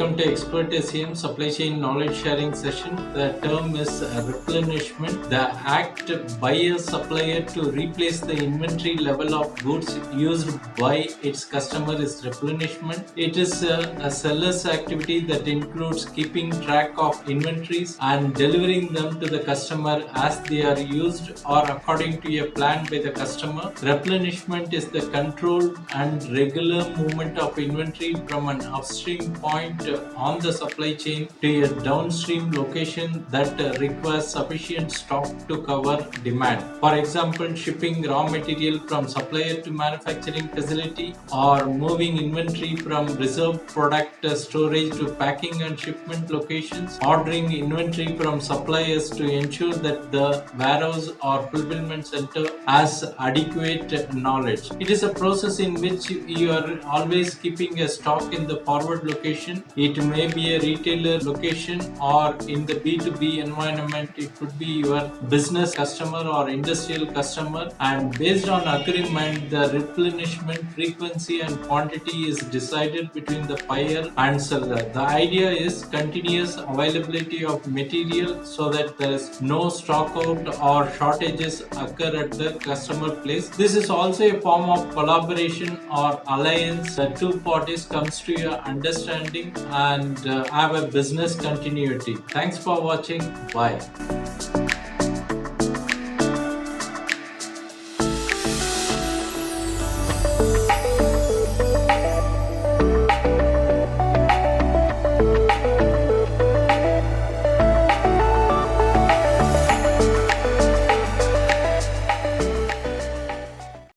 Welcome to Expert SEM Supply Chain Knowledge Sharing Session. The term is replenishment, the act by a supplier to replace the inventory level of goods used by its customer is replenishment. It is a seller's activity that includes keeping track of inventories and delivering them to the customer as they are used or according to a plan by the customer. Replenishment is the controlled and regular movement of inventory from an upstream point on the supply chain to a downstream location that requires sufficient stock to cover demand. For example, shipping raw material from supplier to manufacturing facility, or moving inventory from reserved product storage to packing and shipment locations, ordering inventory from suppliers to ensure that the warehouse or fulfillment center has adequate knowledge. It is a process in which you are always keeping a stock in the forward location. It may be a retailer location, or in the B2B environment, it could be your business customer or industrial customer, and based on agreement, the replenishment frequency and quantity is decided between the buyer and seller. The idea is continuous availability of material so that there is no stock out or shortages occur at the customer place. This is also a form of collaboration or alliance. The two parties comes to your understanding and have a business continuity. Thanks for watching. Bye.